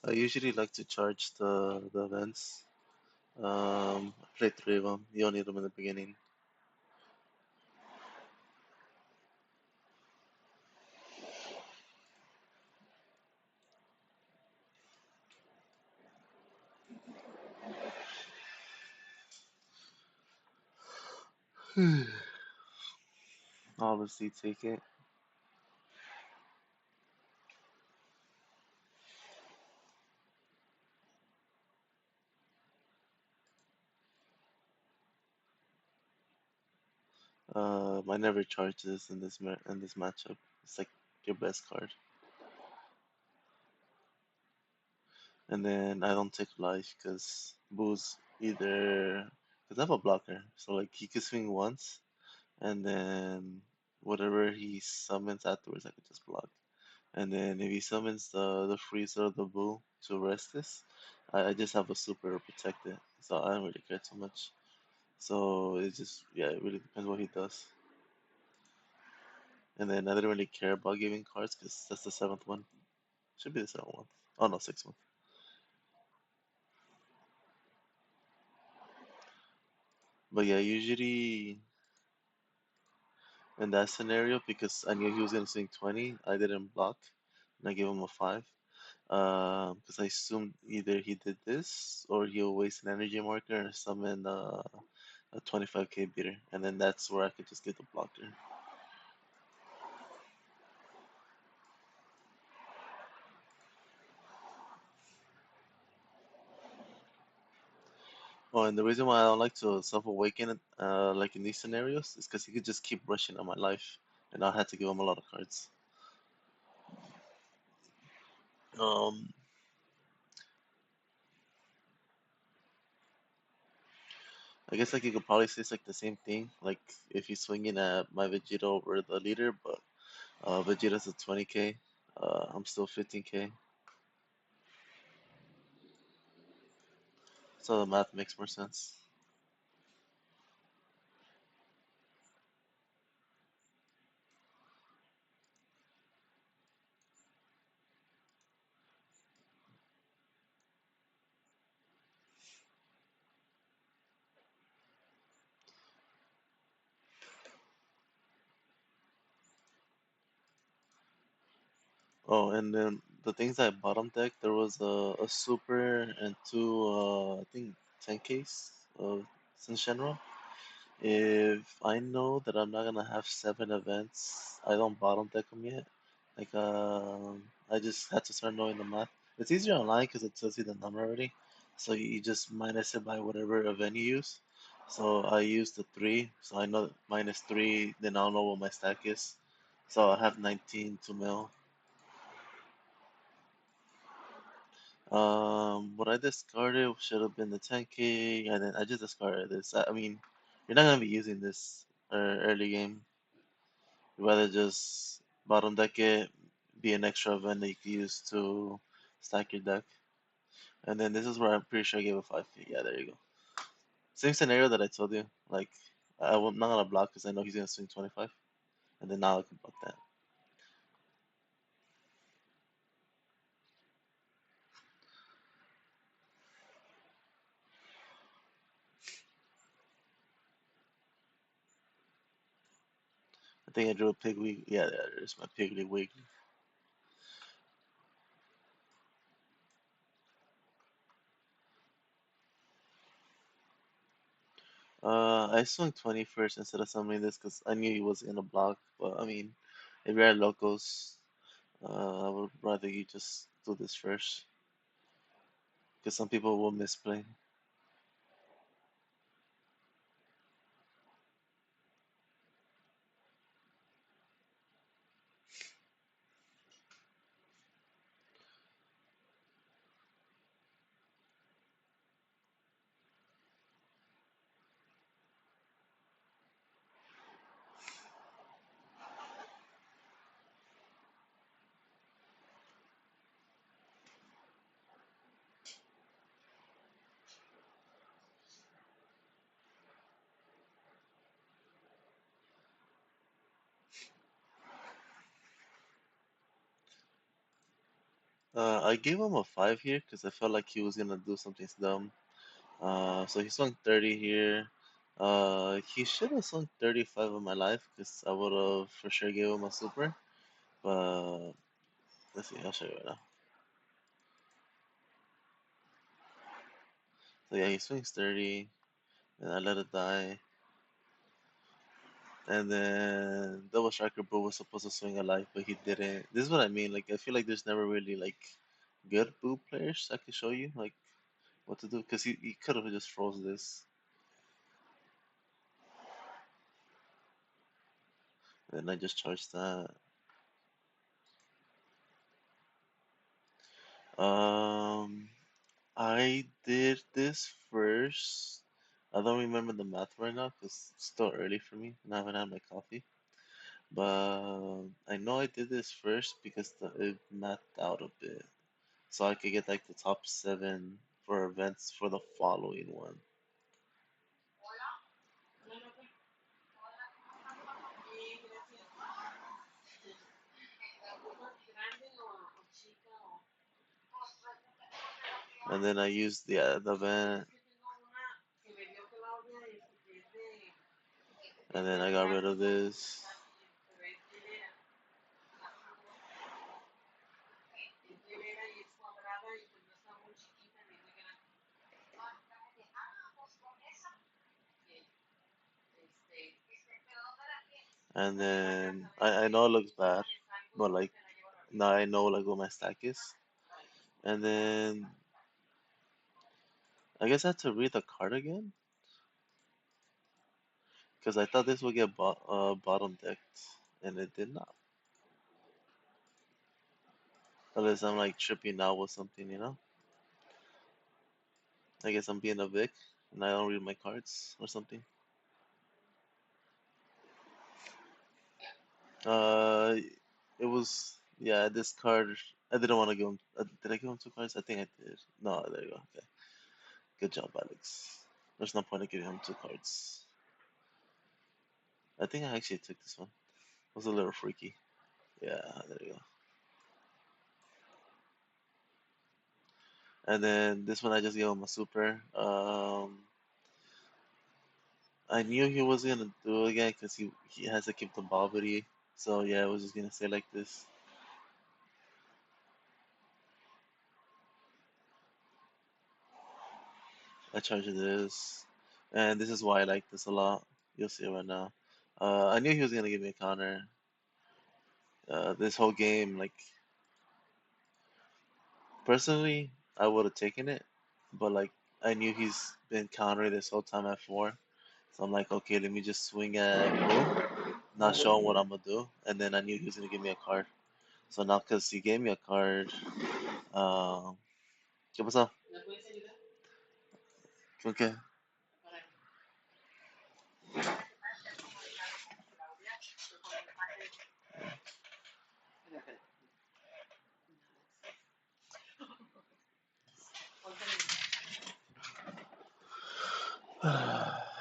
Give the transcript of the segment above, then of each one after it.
I usually like to charge the events. I play three of them. You don't need them in the beginning. Obviously, take it. I never charge this in this matchup. It's like your best card. And then I don't take life because Boo's either because I have a blocker, so like he can swing once, and then whatever he summons afterwards, I could just block. And then if he summons the freezer of the Boo to rest this, I just have a super to protect it, so I don't really care too much. So it just yeah, it really depends what he does. And then I didn't really care about giving cards because that's the seventh one. Should be the seventh one. Oh no, sixth one. But yeah, usually in that scenario, because I knew he was gonna swing 20, I didn't block, and I gave him a 5. Because I assumed either he did this or he'll waste an energy marker and summon a 25k beater, and then that's where I could just get the blocker. Oh, and the reason why I don't like to self-awaken like in these scenarios is because he could just keep rushing on my life, and I had to give him a lot of cards. Um, I guess like you could probably say it's like the same thing. Like if he's swinging at my Vegeta over the leader, but Vegeta's at 20k, I'm still 15k, so the math makes more sense. Oh, and then the things I bottom deck, there was a super and two, I think 10Ks of Shenron. If I know that I'm not gonna have 7 events, I don't bottom deck them yet. Like, I just had to start knowing the math. It's easier online because it tells you the number already. So you just minus it by whatever event you use. So I used the 3, so I know -3, then I'll know what my stack is. So I have 19 to mill. What I discarded should have been the 10K, and then I just discarded this. I mean, you're not gonna be using this early game. You'd rather just bottom deck it, be an extra event that you can use to stack your deck. And then this is where I'm pretty sure I gave a 5K. Yeah, there you go. Same scenario that I told you. Like, I'm not gonna block because I know he's gonna swing 25, and then now I can block that. I think I drew a pig week. Yeah, there's my piggly wig. I swung 20 first instead of summoning this because I knew he was gonna block. But I mean, if you're at locals, I would rather you just do this first because some people will misplay. I gave him a 5 here because I felt like he was gonna do something dumb. So he swung 30 here. He should have swung 35 of my life because I would have for sure gave him a super. But let's see, I'll show you right now. So yeah, he swings 30, and I let it die. And then double striker bro was supposed to swing a life, but he didn't. This is what I mean. Like I feel like there's never really like good boo players I can show you like what to do because he could have just froze this. And then I just charged that. Um, I did this first. I don't remember the math right now because it's still early for me and I haven't had my coffee. But I know I did this first because it mapped out a bit. So I could get like the top 7 for events for the following one. And then I used the event, and then I got rid of this. And then I know it looks bad, but like now I know like what my stack is. And then I guess I had to read the card again because I thought this would get bottom decked, and it did not. Unless I'm like tripping out with something, you know? I guess I'm being a Vic and I don't read my cards or something. Uh, it was yeah. This card I didn't want to give him. Did I give him 2 cards? I think I did. No, there you go. Okay, good job, Alex. There's no point in giving him 2 cards. I think I actually took this one. It was a little freaky. Yeah, there you go. And then this one I just gave him a super. I knew he was gonna do it again because he has to keep the bobby. So yeah, I was just gonna say like this. I charged this, and this is why I like this a lot. You'll see it right now. I knew he was gonna give me a counter. This whole game, like personally, I would have taken it, but like I knew he's been countering this whole time at 4, so I'm like, okay, let me just swing at boom, not showing what I'm gonna do, and then I knew he was gonna give me a card. So now, cause he gave me a card, ¿qué pasó? ¿Con qué?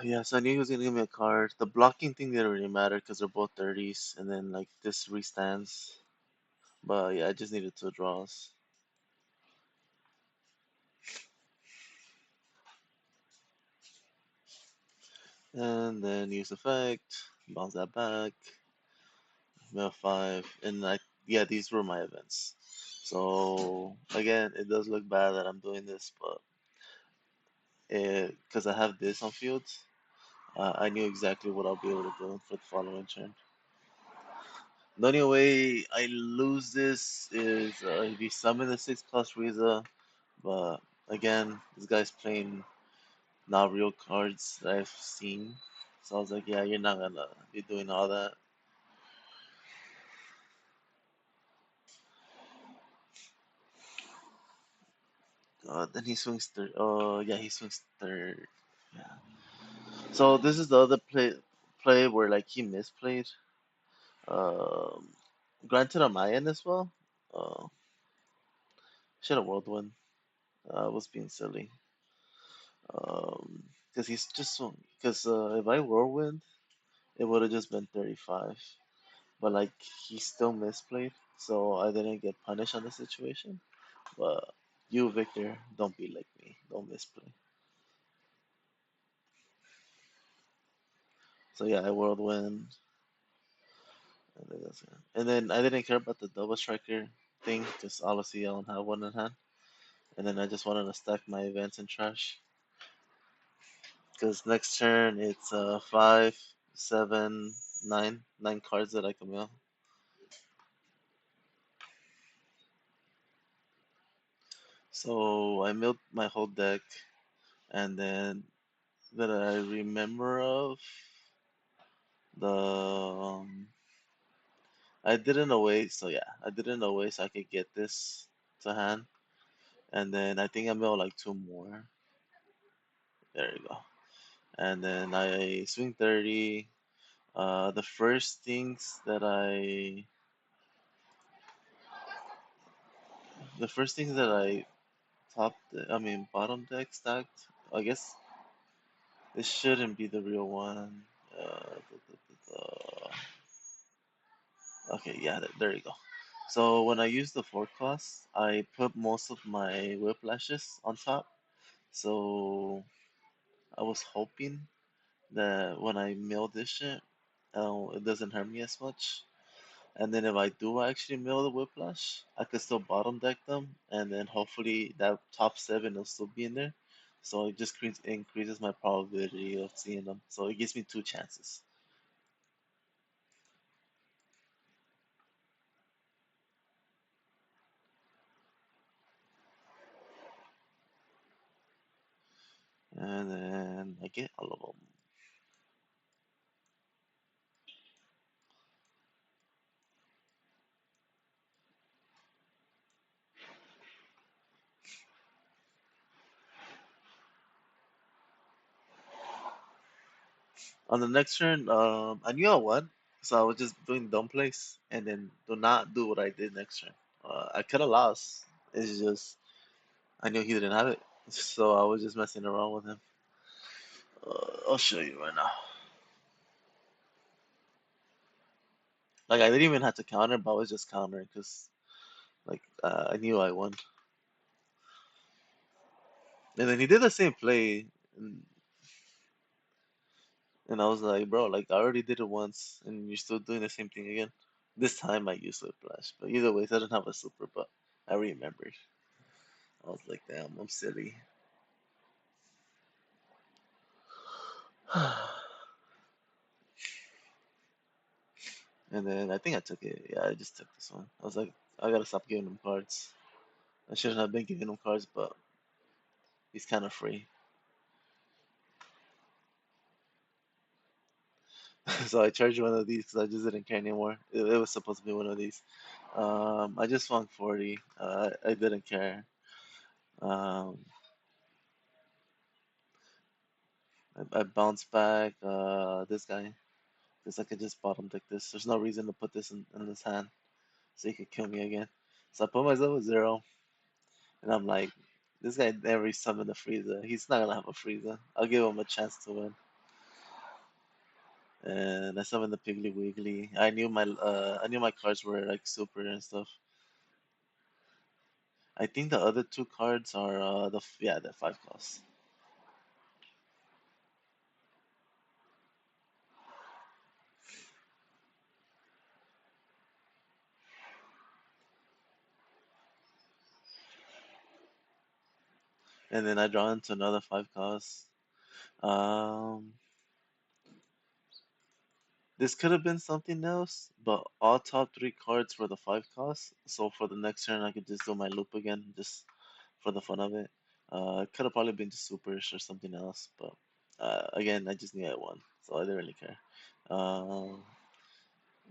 Yeah, so I knew he was gonna give me a card. The blocking thing didn't really matter because they're both 30s, and then like this restands. But yeah, I just needed 2 draws. And then use effect, bounce that back, mill 5, and yeah, these were my events. So again, it does look bad that I'm doing this, but because I have this on fields, I knew exactly what I'll be able to do for the following turn. The only way I lose this is if you summon the 6 cost Riza, but again, this guy's playing not real cards that I've seen. So I was like, yeah, you're not gonna be doing all that. Then he swings third. Oh, yeah, he swings third. Yeah. So this is the other play where like he misplayed. Um, Granted on my end as well. Uh, should have world win. I was being silly. Because he's just because if I whirlwind, it would have just been 35. But like he still misplayed, so I didn't get punished on the situation. But you, Victor, don't be like me. Don't misplay. So yeah, I whirlwind, and then I didn't care about the double striker thing because obviously I don't have one in hand. And then I just wanted to stack my events in trash because next turn it's five, seven, nine cards that I can mill. So I milled my whole deck, and then that I remember of the I didn't away, so yeah, I didn't away so I could get this to hand, and then I think I milled like two more. There you go. And then I swing 30. The first things that the first things that I I mean bottom deck stacked. I guess this shouldn't be the real one. Okay, yeah, there you go. So when I use the forecast, I put most of my whiplashes on top. So I was hoping that when I mill this shit, it doesn't hurt me as much. And then if I do actually mill the whiplash, I could still bottom deck them, and then hopefully that top seven will still be in there. So it just increases my probability of seeing them. So it gives me two chances. And then I get all of them. On the next turn, I knew I won, so I was just doing dumb plays, and then do not do what I did next turn. I could have lost. It's just I knew he didn't have it, so I was just messing around with him. I'll show you right now. Like I didn't even have to counter, but I was just countering because I knew I won. And then he did the same play, and, and I was like, bro, like I already did it once, and you're still doing the same thing again. This time I used Whiplash, but either way, I didn't have a super, but I remembered. I was like, damn, I'm silly. And then I think I took it. Yeah, I just took this one. I was like, I gotta stop giving him cards. I shouldn't have been giving him cards, but he's kind of free. So I charged one of these because I just didn't care anymore. It was supposed to be one of these. I just won 40. I didn't care. Um, I bounced back this guy because I could just bottom deck this. There's no reason to put this in his hand so he could kill me again. So I put myself at 0, and I'm like, this guy never summoned a Frieza. He's not gonna have a Frieza. I'll give him a chance to win. And I summoned the Piggly Wiggly. I knew my cards were like super and stuff. I think the other two cards are yeah, the 5 cost. And then I draw into another 5 cost. Um, this could have been something else, but all top 3 cards were the 5 cost. So for the next turn, I could just do my loop again, just for the fun of it. It could have probably been just supers or something else, but again, I just knew I won, so I didn't really care.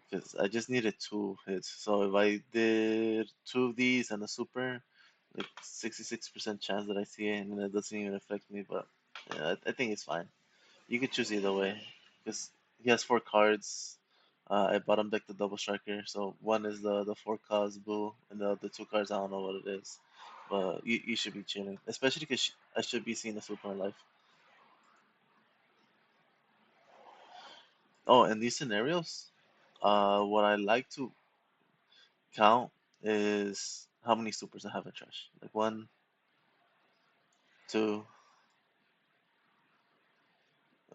Because I just needed 2 hits. So if I did 2 of these and a super, like 66% chance that I see it, and it doesn't even affect me. But yeah, I think it's fine. You could choose either way, because he has 4 cards. I bottom deck the double striker, so one is the 4 cost boo, and the 2 cards I don't know what it is, but you should be chilling, especially because I should be seeing a super in life. Oh, in these scenarios, what I like to count is how many supers I have in trash. Like one, two.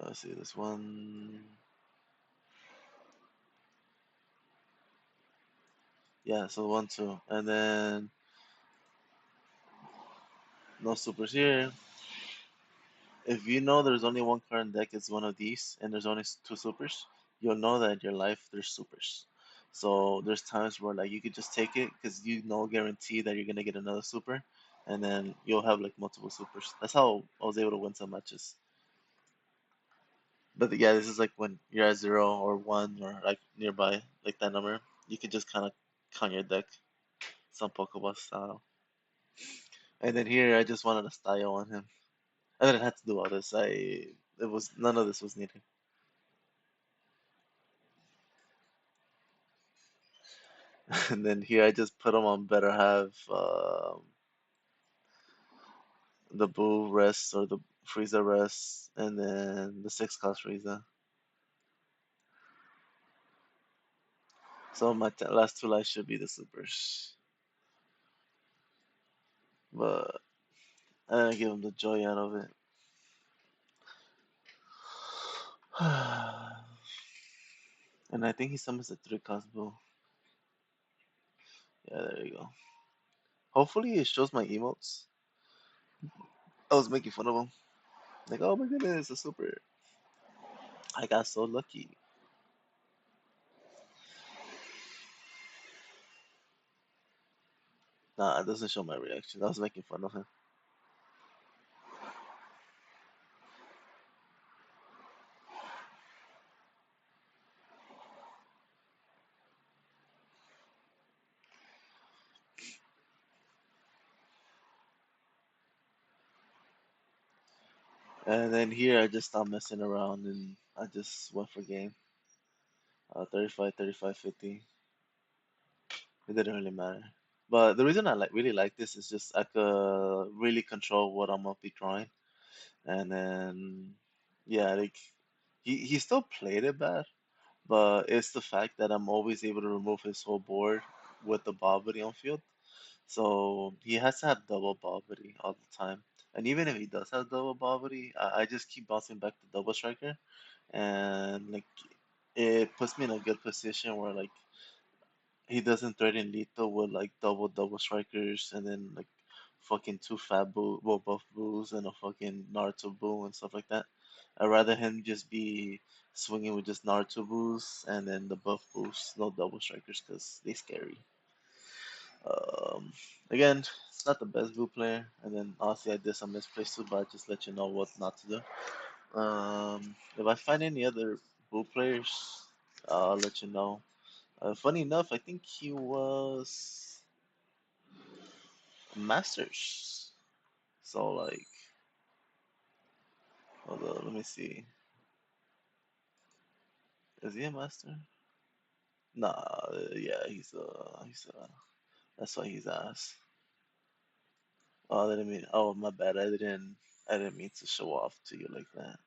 Let's see, this one. Yeah, so one, two, and then no supers here. If you know there's only one card in deck, it's one of these, and there's only two supers, you'll know that in your life there's supers. So there's times where like you could just take it because you know guarantee that you're gonna get another super, and then you'll have like multiple supers. That's how I was able to win some matches. But yeah, this is like when you're at 0 or 1 or like nearby, like that number. You could just kind of count your deck, some Pokeball style. And then here, I just wanted a style on him. I didn't have to do all this. It was none of this was needed. And then here, I just put him on better have the Boo rest or the Frieza rest, and then the 6 cost Frieza. So my last two lives should be the supers, but I didn't give him the joy out of it. And I think he summons a 3 cost Boo. Yeah, there you go. Hopefully it shows my emotes. I was making fun of him. Like, oh my goodness, a super. I got so lucky. Nah, it doesn't show my reaction. I was making fun of him. And then here I just stopped messing around and I just went for game. 35, 35, 50. It didn't really matter. But the reason I really like this is just I could really control what I'm gonna be drawing. And then yeah, like he still played it bad, but it's the fact that I'm always able to remove his whole board with the Bobby on field. So he has to have double Bobby all the time. And even if he does have double Bobby, I just keep bouncing back to double striker, and like it puts me in a good position where like he doesn't threaten lethal with like double strikers and then like fucking two fat boo, well buff boos and a fucking Naruto boo and stuff like that. I'd rather him just be swinging with just Naruto boos and then the buff boos, no double strikers, because they scary. Um, Again, it's not the best blue player, and then honestly, I did some misplays too, but I just let you know what not to do. If I find any other blue players, I'll let you know. Funny enough, I think he was Masters. So like, hold on, let me see. Is he a master? Nah, yeah, that's why he's ass. Oh, I didn't mean. Oh, my bad. I didn't mean to show off to you like that.